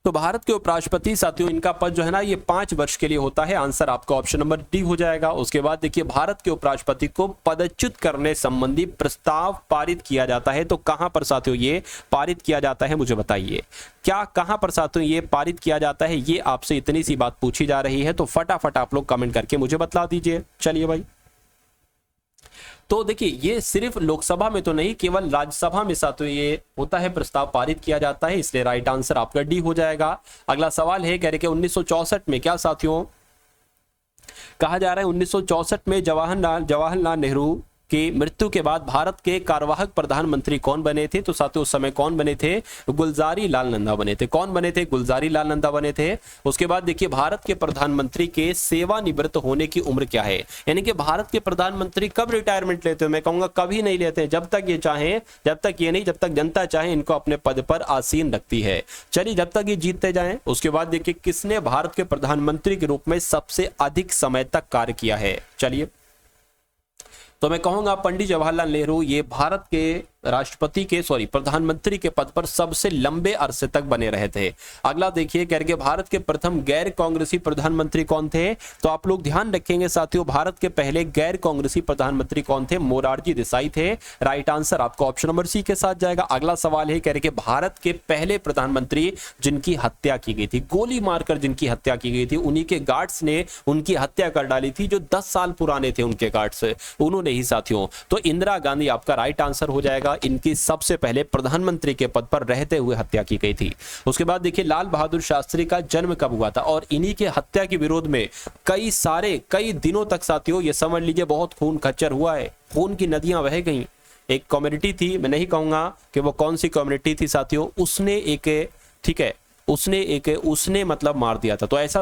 तो भारत के उपराष्ट्रपति साथियों, इनका पद जो है ना ये 5 वर्ष के लिए होता है। आंसर आपका ऑप्शन नंबर डी हो जाएगा। उसके बाद देखिए, भारत के उपराष्ट्रपति को पदच्युत करने संबंधी प्रस्ताव पारित किया जाता है। तो कहां पर साथियों ये पारित किया जाता है, मुझे बताइए। क्या कहां पर साथियों ये पारित किया जाता है, ये आपसे इतनी सी बात पूछी जा रही है, तो फटाफट आप लोग कमेंट करके मुझे बतला दीजिए। चलिए भाई, तो देखिए, ये सिर्फ लोकसभा में तो नहीं, केवल राज्यसभा में साथियों ये होता है, प्रस्ताव पारित किया जाता है, इसलिए राइट आंसर आपका डी हो जाएगा। अगला सवाल है, कह रहे कि 1964 में क्या साथियों कहा जा रहा है, 1964 में जवाहरलाल नेहरू की मृत्यु के बाद भारत के कार्यवाहक प्रधानमंत्री कौन बने थे। तो साथियों उस समय कौन बने थे, गुलजारी लाल नंदा बने थे। कौन बने थे, गुलजारी लाल नंदा बने थे। उसके बाद देखिए, भारत के प्रधानमंत्री के सेवानिवृत्त होने की उम्र क्या है, यानी कि भारत के प्रधानमंत्री कब रिटायरमेंट लेते हैं। मैं कहूंगा कभी नहीं लेते हैं, जब तक ये चाहे, जब तक जनता चाहे इनको अपने पद पर आसीन रखती है। चलिए, जब तक ये जीतते जाएं। उसके बाद देखिए, किसने भारत के प्रधानमंत्री के रूप में सबसे अधिक समय तक कार्य किया है। चलिए, तो मैं कहूंगा पंडित जवाहरलाल नेहरू ये भारत के प्रधानमंत्री के पद पर सबसे लंबे अरसे तक बने रहे थे। अगला देखिए, कह रहे भारत के प्रथम गैर कांग्रेसी प्रधानमंत्री कौन थे। तो आप लोग ध्यान रखेंगे साथियों, भारत के पहले गैर कांग्रेसी प्रधानमंत्री कौन थे, मोरारजी देसाई थे। राइट आंसर आपका ऑप्शन नंबर सी के साथ जाएगा। अगला सवाल है, कह रहे भारत के पहले प्रधानमंत्री जिनकी हत्या की गई थी, गोली मारकर जिनकी हत्या की गई थी, उन्हीं के गार्ड्स ने उनकी हत्या कर डाली थी, जो 10 साल पुराने थे उनके गार्ड्स, उन्होंने ही साथियों। तो इंदिरा गांधी आपका राइट आंसर हो जाएगा। इनकी सबसे पहले प्रधानमंत्री के पद पर रहते हुए हत्या की गई थी। उसके बाद देखिए, लाल बहादुर शास्त्री का जन्म कब हुआ था, और इन्हीं के हत्या के विरोध में कई दिनों तक साथियों ये समझ लीजिए बहुत खून खच्चर हुआ है, खून की नदियां बह गई। एक कम्युनिटी थी, मैं नहीं कहूंगा कि वो कौन सी कम्युनिटी थी साथियों, उसने मतलब मार दिया था। तो ऐसा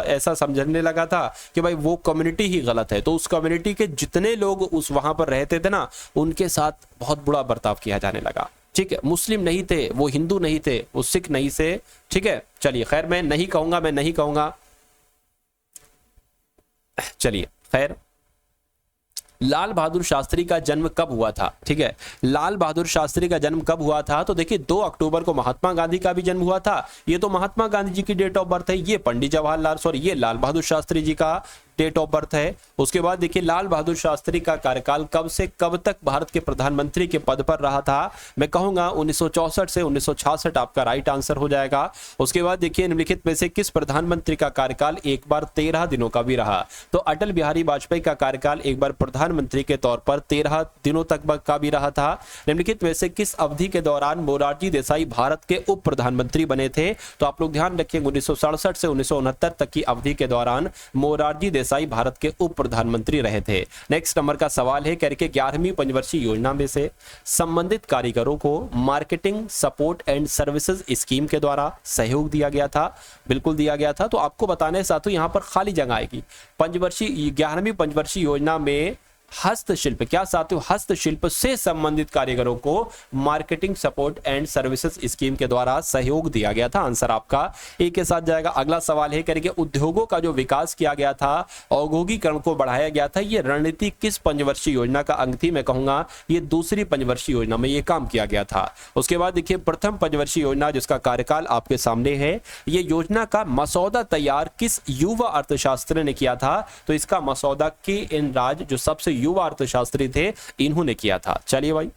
ऐसा समझने लगा था कि भाई वो कम्युनिटी ही गलत है। तो उस कम्युनिटी के जितने लोग उस वहां पर रहते थे ना, उनके साथ बहुत बुरा बर्ताव किया जाने लगा। ठीक है, मुस्लिम नहीं थे, वो हिंदू नहीं थे, वो सिख नहीं थे। ठीक है, चलिए खैर, मैं नहीं कहूंगा। चलिए खैर, लाल बहादुर शास्त्री का जन्म कब हुआ था। ठीक है, लाल बहादुर शास्त्री का जन्म कब हुआ था। तो देखिए, 2 अक्टूबर को महात्मा गांधी का भी जन्म हुआ था। ये तो महात्मा गांधी जी की डेट ऑफ बर्थ है, ये लाल बहादुर शास्त्री जी का डेट ऑफ बर्थ है। उसके बाद देखिए लाल बहादुर शास्त्री का कार्यकाल कब से कब तक भारत के प्रधानमंत्री के पद पर रहा था, मैं कहूंगा 1964 से 1966 आपका राइट आंसर हो जाएगा। उसके बाद देखिए निम्नलिखित में से किस प्रधानमंत्री का कार्यकाल एक बार 13 दिनों का भी रहा, तो अटल बिहारी वाजपेयी का कार्यकाल एक बार प्रधानमंत्री के तौर पर 13 दिनों तक का भी रहा था। निम्नलिखित में से किस अवधि के दौरान मोरारजी देसाई भारत के उप प्रधानमंत्री बने थे, तो आप लोग ध्यान रखेंगे 1967 से 1969 तक की अवधि के दौरान मोरारजी देसाई भारत के उप प्रधानमंत्री रहे थे। नेक्स्ट नंबर का सवाल है करके 11वीं पंचवर्षीय योजना में से संबंधित कारीगरों को marketing support and services scheme के द्वारा सहयोग दिया गया था, बिल्कुल दिया गया था। तो आपको बताने के साथ यहां पर खाली जगह आएगी। 11वीं पंचवर्षीय योजना में हस्तशिल्प, क्या साथियों, हस्तशिल्प से संबंधित कारीगरों को marketing support and services scheme के द्वारा सहयोग दिया गया था। आंसर आपका एक के साथ जाएगा। अगला सवाल है करके उद्योगों का जो विकास किया गया था, औद्योगिकरण को बढ़ाया गया था, ये रणनीति किस पंचवर्षीय योजना का अंग थी, मैं कहूंगा ये दूसरी पंचवर्षीय योजना में ये काम किया गया था। उसके बाद देखिए प्रथम पंचवर्षीय योजना जिसका कार्यकाल आपके सामने है, ये योजना का मसौदा तैयार किस युवा अर्थशास्त्री ने किया था, तो इसका मसौदा के.एन. राज जो सबसे युवा अर्थशास्त्री थे, इन्होंने किया था। चलिए भाई,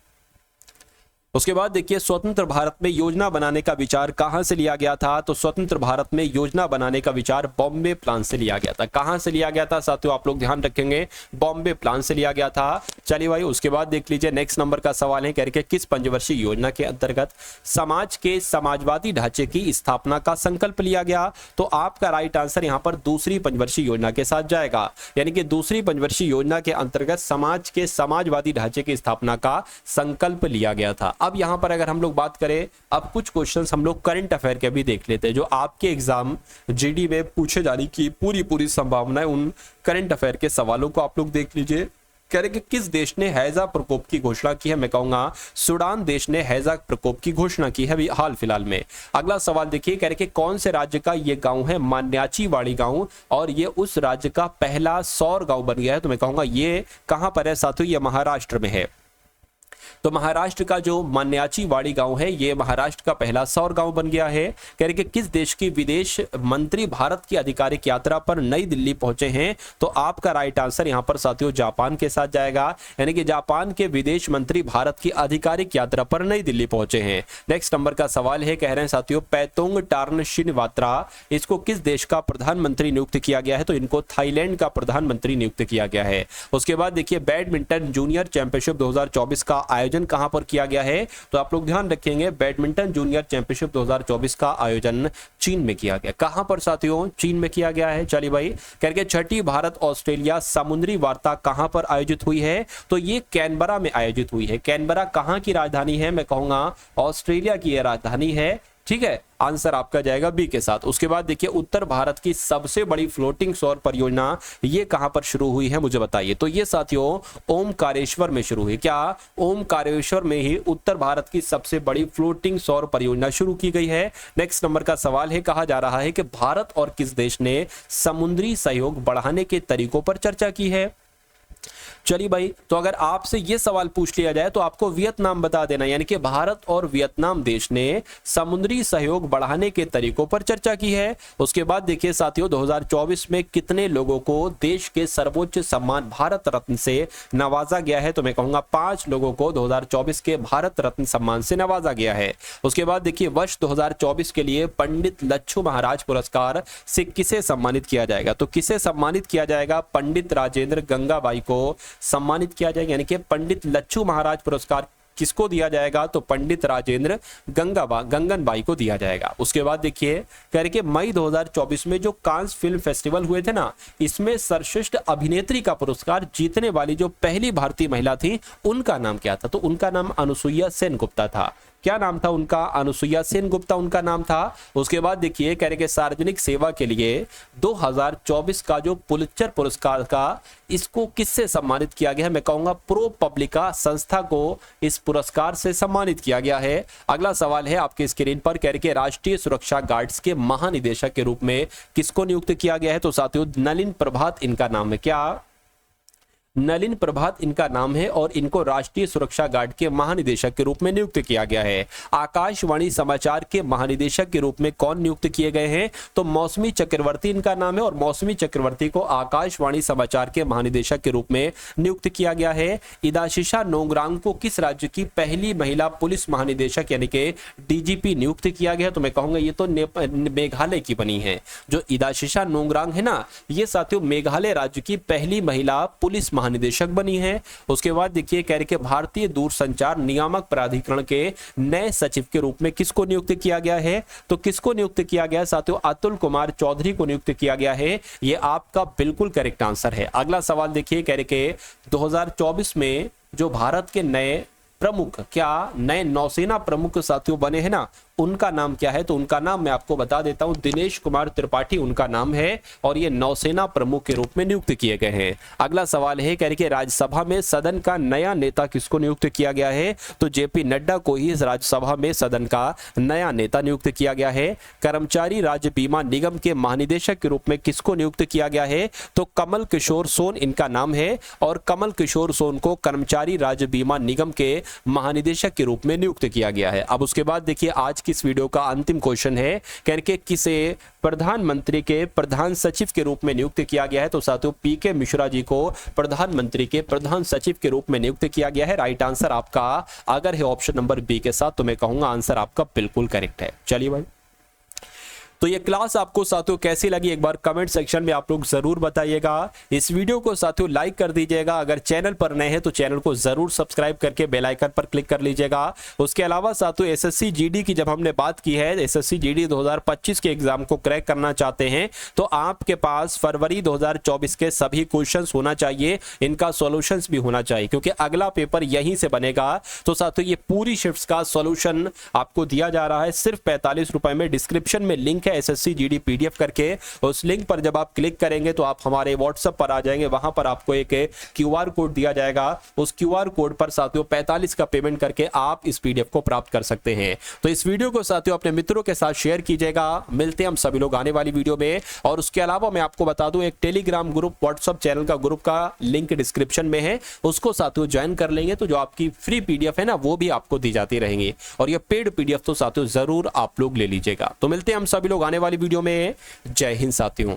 उसके बाद देखिए स्वतंत्र भारत में योजना बनाने का विचार कहां से लिया गया था, तो स्वतंत्र भारत में योजना बनाने का विचार बॉम्बे प्लान से लिया गया था। कहां से लिया गया था साथियों, आप लोग ध्यान रखेंगे, बॉम्बे प्लान से लिया गया था। चलिए भाई, उसके बाद देख लीजिए नेक्स्ट नंबर का सवाल है करके किस पंचवर्षीय योजना के अंतर्गत समाज के समाजवादी ढांचे की स्थापना का संकल्प लिया गया, तो आपका राइट आंसर यहां पर दूसरी पंचवर्षीय योजना के साथ जाएगा। यानी कि दूसरी पंचवर्षीय योजना के अंतर्गत समाज के समाजवादी ढांचे की स्थापना का संकल्प लिया गया था। अब यहां पर अगर हम लोग बात करें, अब कुछ क्वेश्चंस हम लोग करंट अफेयर के भी देख लेते हैं जो आपके एग्जाम जीडी में पूछे जाने की पूरी संभावना है। उन करंट अफेयर के सवालों को आप लोग देख लीजिए। कह रहे कि किस देश ने हैजा प्रकोप की घोषणा की है, मैं कहूंगा सूडान देश ने हैजा प्रकोप की घोषणा की है हाल फिलहाल में। अगला सवाल देखिए, कह रहे कि कौन से राज्य का ये गांव है मान्याचीवाड़ी गांव, और ये उस राज्य का पहला सौर गांव बन गया है, तो मैं कहूंगा ये कहां पर है साथियों, ये महाराष्ट्र में है। तो महाराष्ट्र का जो मान्याचीवाड़ी गांव है, ये महाराष्ट्र का पहला सौर गांव बन गया है। कह रहे कि किस देश की विदेश मंत्री भारत की आधिकारिक यात्रा पर नई दिल्ली पहुंचे हैं, तो आपका राइट आंसर यहां पर साथियों जापान के साथ जाएगा। यानी कि जापान के विदेश मंत्री भारत की आधिकारिक यात्रा पर नई दिल्ली पहुंचे हैं। नेक्स्ट नंबर का सवाल है, कह रहे हैं साथियों पैतोंग टार्न शिनवात्रा, इसको किस देश का प्रधानमंत्री नियुक्त किया गया है, तो इनको थाईलैंड का प्रधानमंत्री नियुक्त किया गया है। उसके बाद देखिए बैडमिंटन जूनियर चैंपियनशिप 2024 का आयोजन कहां पर किया गया है, तो आप लोग ध्यान रखेंगे बैडमिंटन जूनियर चैंपियनशिप 2024 का आयोजन चीन में किया गया। कहां पर साथियों, चीन में किया गया है। चलिए भाई, करके छठी भारत ऑस्ट्रेलिया समुद्री वार्ता कहां पर आयोजित हुई है, तो ये कैनबरा में आयोजित हुई है। कैनबरा कहां की राजधानी है, मैं कहूंगा ऑस्ट्रेलिया की यह राजधानी है। ठीक है, आंसर आपका जाएगा बी के साथ। उसके बाद देखिए उत्तर भारत की सबसे बड़ी फ्लोटिंग सौर परियोजना ये कहां पर शुरू हुई है, मुझे बताइए। तो ये साथियों ओमकारेश्वर में शुरू हुई। क्या ओमकारेश्वर में ही उत्तर भारत की सबसे बड़ी फ्लोटिंग सौर परियोजना शुरू की गई है। नेक्स्ट नंबर का सवाल है, कहा जा रहा है कि भारत और किस देश ने समुद्री सहयोग बढ़ाने के तरीकों पर चर्चा की है। चलिए भाई, तो अगर आपसे यह सवाल पूछ लिया जाए तो आपको वियतनाम बता देना। यानी कि भारत और वियतनाम देश ने समुद्री सहयोग बढ़ाने के तरीकों पर चर्चा की है। उसके बाद देखिए साथियों 2024 में कितने लोगों को देश के सर्वोच्च सम्मान भारत रत्न से नवाजा गया है, तो मैं कहूंगा 5 लोगों को 2024 के भारत रत्न सम्मान से नवाजा गया है। उसके बाद देखिए वर्ष 2024 के लिए पंडित लच्छू महाराज पुरस्कार से किसे सम्मानित किया जाएगा, तो किसे सम्मानित किया जाएगा, पंडित राजेंद्र गंगाबाई को सम्मानित किया जाएगा। यानी कि पंडित लच्छू महाराज पुरस्कार किसको दिया जाएगा, तो पंडित राजेंद्र गंगनबाई को दिया जाएगा। उसके बाद देखिए कह रहे कि मई 2024 में जो कांस फिल्म फेस्टिवल हुए थे ना, इसमें सर्वश्रेष्ठ अभिनेत्री का पुरस्कार जीतने वाली जो पहली भारतीय महिला थी उनका नाम क्या था, तो उनका नाम अनुसुईया सेन गुप्ता था। क्या नाम था उनका, अनुसुईया सेन गुप्ता उनका नाम था। उसके बाद देखिए कह रहे कि सार्वजनिक सेवा के लिए 2024 का जो पुलित्जर पुरस्कार का इसको किससे सम्मानित किया गया है, मैं कहूंगा प्रो पब्लिका संस्था को इस पुरस्कार से सम्मानित किया गया है। अगला सवाल है आपके स्क्रीन पर, कह रहे कि राष्ट्रीय सुरक्षा गार्ड्स के महानिदेशक के रूप में किसको नियुक्त किया गया है, तो साथियों नलिन प्रभात इनका नाम है। क्या नलिन प्रभात इनका नाम है और इनको राष्ट्रीय सुरक्षा गार्ड के महानिदेशक के रूप में नियुक्त किया गया है। आकाशवाणी समाचार के महानिदेशक के रूप में कौन नियुक्त किए गए हैं? तो मौसमी चक्रवर्ती इनका नाम है और मौसमी चक्रवर्ती को आकाशवाणी समाचार के महानिदेशक के रूप में नियुक्त किया गया है। इदाशिशा नोंगरांग को किस राज्य की पहली महिला पुलिस महानिदेशक यानी कि डीजीपी नियुक्त किया गया? तो मैं कहूंगा ये तो मेघालय की बनी है। जो इदाशिशा नोंगरांग है ना, ये साथियों मेघालय राज्य की पहली महिला पुलिस महानिदेशक बनी है। उसके बाद देखिए कह रहे कि भारतीय दूरसंचार नियामक प्राधिकरण के नए सचिव के रूप में किसको नियुक्त किया गया है? तो किसको नियुक्त किया गया साथियों? अतुल कुमार चौधरी को नियुक्त किया गया है। ये आपका बिल्कुल करेक्ट आंसर है। अगला सवाल देखिए कह रहे कि 2024 में जो भारत के नए प्रमुख, क्या नए नौसेना प्रमुख साथियों बने हैं ना, उनका नाम क्या है? तो उनका नाम मैं आपको बता देता हूं, दिनेश कुमार त्रिपाठी उनका नाम है और ये नौसेना प्रमुख के रूप में नियुक्त किए गए हैं। अगला सवाल है कह रहे कि राज्यसभा में सदन का नया नेता किसको नियुक्त किया गया है? तो जेपी नड्डा को ही इस राज्यसभा में सदन का नया नेता नियुक्त किया गया है। कर्मचारी राज्य बीमा निगम के महानिदेशक के रूप में किसको नियुक्त किया गया है? तो कमल किशोर सोन इनका नाम है और कमल किशोर सोन को कर्मचारी राज्य बीमा निगम के महानिदेशक के रूप में नियुक्त किया गया है। अब उसके बाद देखिए आज की इस वीडियो का अंतिम क्वेश्चन है कह के किसे प्रधानमंत्री के प्रधान सचिव के रूप में नियुक्त किया गया है? तो साथियों पीके मिश्रा जी को प्रधानमंत्री के प्रधान सचिव के रूप में नियुक्त किया गया है। राइट आंसर आपका अगर है ऑप्शन नंबर बी के साथ, तो मैं कहूंगा आंसर आपका बिल्कुल करेक्ट है। चलिए भाई, तो ये क्लास आपको साथियों कैसी लगी एक बार कमेंट सेक्शन में आप लोग जरूर बताइएगा। इस वीडियो को साथियों लाइक कर दीजिएगा। अगर चैनल पर नए हैं तो चैनल को जरूर सब्सक्राइब करके बेल आइकन पर क्लिक कर लीजिएगा। उसके अलावा साथियों एसएससी जीडी की जब हमने बात की है, एसएससी जीडी 2025 के एग्जाम को क्रैक करना चाहते हैं तो आपके पास फरवरी 2024 के सभी क्वेश्चंस होना चाहिए, इनका सॉल्यूशंस भी होना चाहिए क्योंकि अगला पेपर यहीं से बनेगा। तो साथियों ये पूरी शिफ्ट्स का सॉल्यूशन आपको दिया जा रहा है सिर्फ 45 रुपए में। डिस्क्रिप्शन में लिंक है एसएससी जीडी पीडीएफ करके, उस लिंक पर जब आप क्लिक करेंगे तो आप हमारे व्हाट्सएप पर आ जाएंगे। वहां पर आपको एक क्यूआर कोड दिया जाएगा, उस क्यूआर कोड पर साथियों 45 का पेमेंट करके आप इस पीडीएफ को प्राप्त कर सकते हैं। तो इस वीडियो को साथियों अपने मित्रों के साथ शेयर कीजिएगा। मिलते हैं हम सभी लोग आने वाली वीडियो में। और उसके अलावा मैं आपको बता दूं एक टेलीग्राम ग्रुप, व्हाट्सएप चैनल का ग्रुप का लिंक डिस्क्रिप्शन में है, उसको साथियों ज्वाइन कर लेंगे तो जो आपकी फ्री पीडीएफ है ना वो भी आपको दी जाती रहेंगी और ये पेड पीडीएफ तो साथियों जरूर आप लोग ले लीजिएगा। तो मिलते हैं हम सभी लोग आने वाली वीडियो में। जय हिंद साथियों।